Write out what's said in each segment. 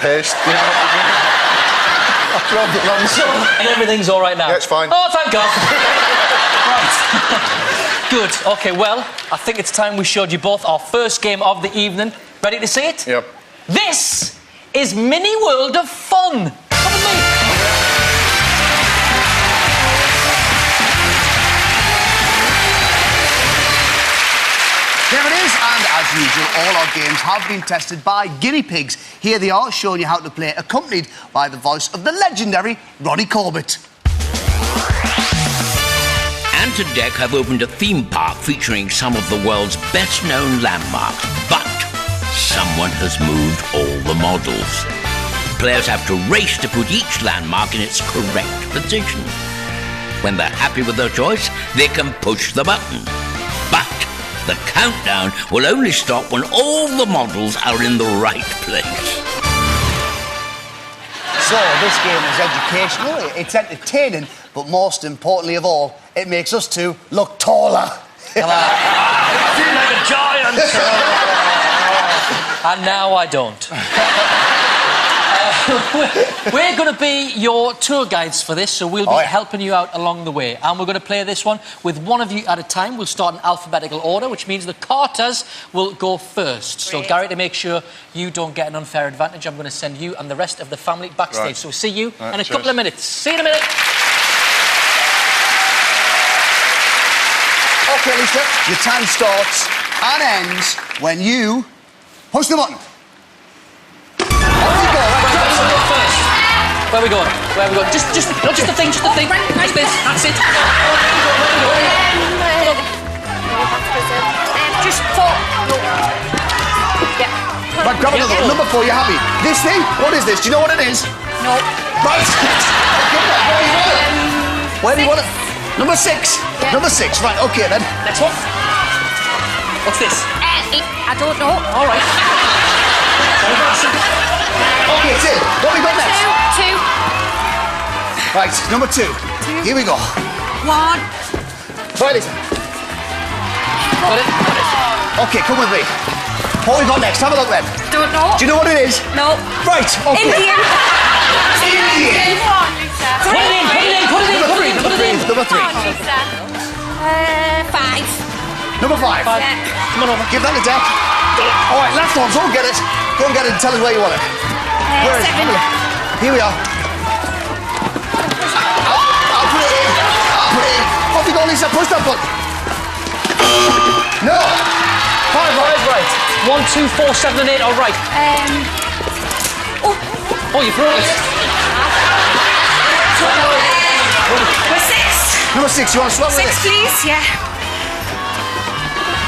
paste. You know? I dropped it wrong. And everything's all right now? Yeah, it's fine. Oh, thank God. Right. Good. OK, well, I think it's time we showed you both our first game of the evening. Ready to see it? Yep. This is Mini World of Fun. Come with me. There it is, and as usual, all our games have been tested by guinea pigs. Here they are, showing you how to play, accompanied by the voice of the legendary Ronnie Corbett. Ant and Dec have opened a theme park featuring some of the world's best-known landmarks, but someone has moved all the models. Players have to race to put each landmark in its correct position. When they're happy with their choice, they can push the button. But the countdown will only stop when all the models are in the right place. So, this game is educational, it's entertaining, but most importantly of all, it makes us two look taller. I feel like a giant. And now I don't. We're going to be your tour guides for this, so we'll be helping you out along the way. And we're going to play this one with one of you at a time. We'll start in alphabetical order, which means the Carters will go first. Great. So, Gary, to make sure you don't get an unfair advantage, I'm going to send you and the rest of the family backstage. Right. So, see you in a couple of minutes. See you in a minute. OK, Lisa, your time starts and ends when you push the button. Where are we going? Where are we going? Just the thing, just the thing. Just this, that's it. Just 4. No. Yeah. Right, grab another one. Number 4, you're happy. This thing? What is this? Do you know what it is? No. Right. Where do you want it? Number 6. Yeah. Number 6. Right, OK, then. Next one. What's this? I don't know. All right. OK, it's it. What have we got next? 2. Right, number 2. Here we go. 1. Right, Lisa. Got it? OK, come with me. What have we got next? Have a look then. Don't know. Do you know what it is? No. Right, OK. Indian. Indian. Put it in. Number 3. 5. Number 5. Yeah. Come on over. Give that to Dec. All right, last one. Go and get it. Go and get it and tell us where you want it. Where is it? 7. Here we are. I'll put it in. Off you go, Lisa. Push that button. No. 5 right. 1, 2, 4, 7 and 8. All right. Oh, you brought it. We're 6. Number 6. You want to swap with it? 6, please. Yeah.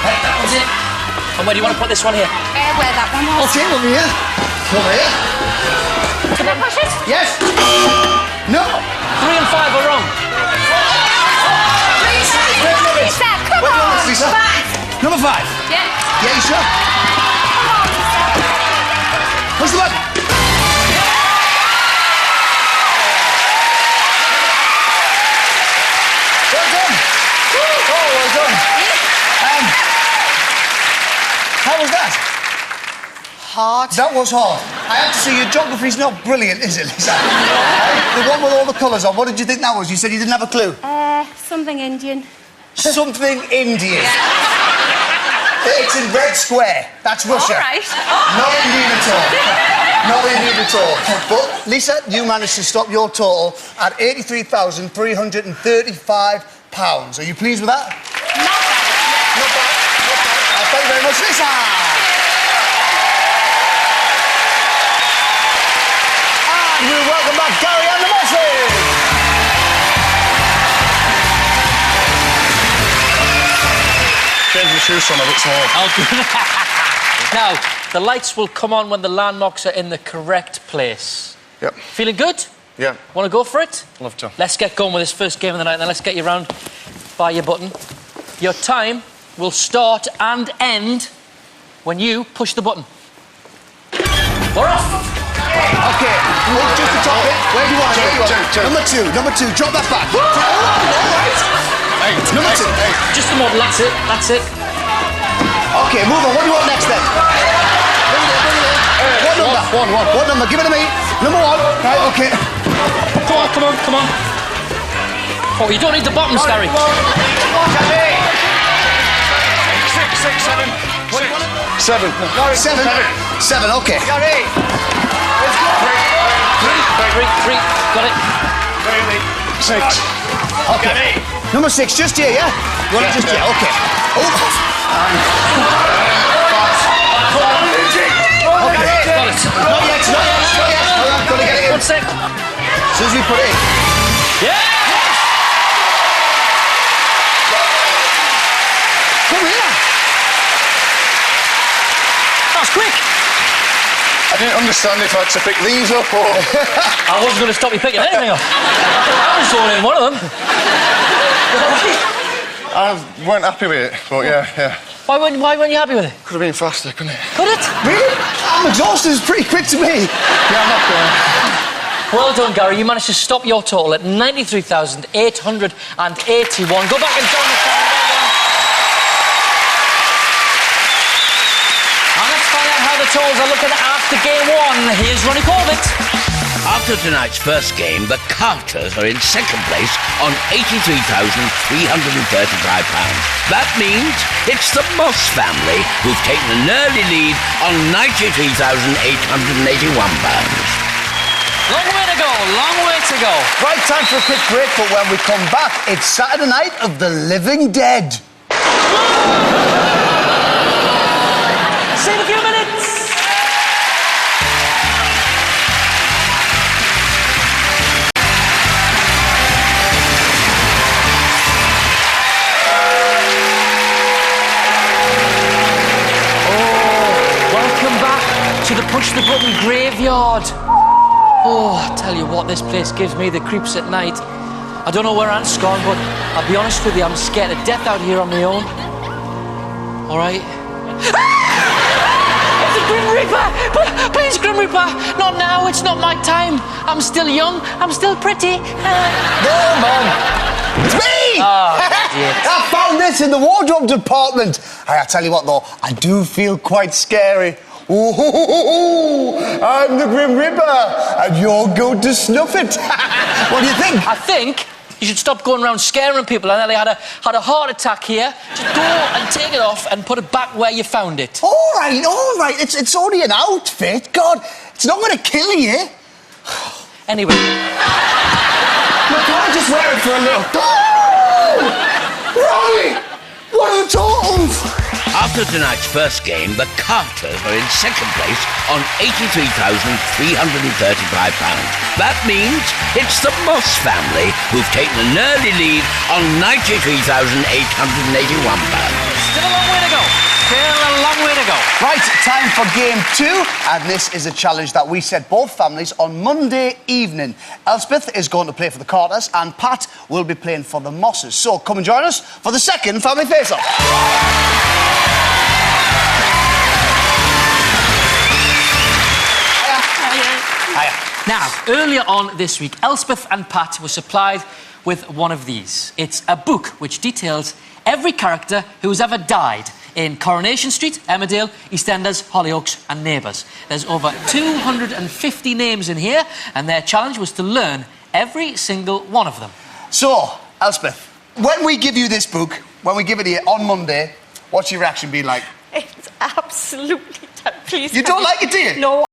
That was it. And where do you want to put this one here? Where that one was. OK, over here. Over here. Can I push it? Yes. No. 3 and 5 are wrong. Lisa, come on. Lisa. 5. Number 5. Yeah. Yeah, you sure? Come on, Lisa. Push the button. Well done. Oh, well done. How was that? Hard. That was hard. I have to say, your geography's not brilliant, is it, Lisa? The one with all the colours on, what did you think that was? You said you didn't have a clue. Something Indian. Something Indian. It's in Red Square. That's Russia. All right. Not Indian at all. Not Indian at all. But, Lisa, you managed to stop your total at £83,335. Are you pleased with that? Not bad. Not bad. Thank you very much, Lisa. And we welcome back Gary and the bosses. Change the shoes on a bit small. Oh, good. Now, the lights will come on when the landmarks are in the correct place. Yep. Feeling good? Yeah. Want to go for it? Love to. Let's get going with this first game of the night, and then let's get you round by your button. Your time will start and end when you push the button. We're off! OK, just the top bit. Where do you want it? Number 2. Drop that back. All right. Number 2. Just the model, that's it. That's it. OK, move on. What do you want next then? Bring it in. What number? One. What number? Give it to me. Number 1. Right, OK. Come on. Oh, you don't need the bottoms, Gary. 6, 7. 7. 7, OK. Gary. Let's go. 3. Got it. 6. OK. Number 6, just here, yeah? You want it just here? OK. Oh. OK. Got it. Not yet. Hold on, gotta get it in. 1 sec. As soon as we put it in. Yeah! Come here. That was quick. I didn't understand if I had to pick these up or... I wasn't going to stop you picking anything up. I was going in one of them. I weren't happy with it, but yeah. Why weren't you happy with it? Could have been faster, couldn't it? Could it? Really? I'm exhausted. It's pretty quick to me. Yeah, I'm not going. Well done, Gary. You managed to stop your total at 93,881. Go back and join the family. Well done. And let's find out how the totals are looking after game 1. Here's Ronnie Corbett. After tonight's first game, the Carters are in second place on £83,335. That means it's the Moss family who've taken an early lead on £93,881. Long way to go. Right, time for a quick break, but when we come back, it's Saturday night of the living dead. See you in a few minutes. Welcome back to the Push the Button graveyard. Oh, I tell you what, this place gives me the creeps at night. I don't know where Aunt's gone, but I'll be honest with you, I'm scared to death out here on my own. All right? It's the Grim Reaper! Please, Grim Reaper, not now, it's not my time. I'm still young, I'm still pretty. No, Mum. It's me! Oh, idiot. I found this in the wardrobe department. Hey, I tell you what, though, I do feel quite scary. Ooh, I'm the Grim Reaper, and you're going to snuff it. What do you think? I think you should stop going around scaring people. I nearly had a heart attack here. Just go and take it off and put it back where you found it. All right. It's only an outfit. God, it's not going to kill you. Anyway, Look, can I just wear it for a look? Oh! Ronnie! What are the totals? After tonight's first game, the Carters are in second place on £83,335. That means it's the Moss family who've taken an early lead on £93,881. still a long way to go. Right, time for game 2, and this is a challenge that we set both families on Monday evening. Elspeth is going to play for the Carters, and Pat will be playing for the Mosses. So come and join us for the second family face-off. Hiya. Now, earlier on this week, Elspeth and Pat were supplied with one of these. It's a book which details every character who's ever died in Coronation Street, Emmerdale, EastEnders, Hollyoaks and Neighbours. There's over 250 names in here, and their challenge was to learn every single one of them. So, Elspeth, when we give you this book, when we give it to you on Monday, what's your reaction be like? It's absolutely... Please. You don't like it, do you? No.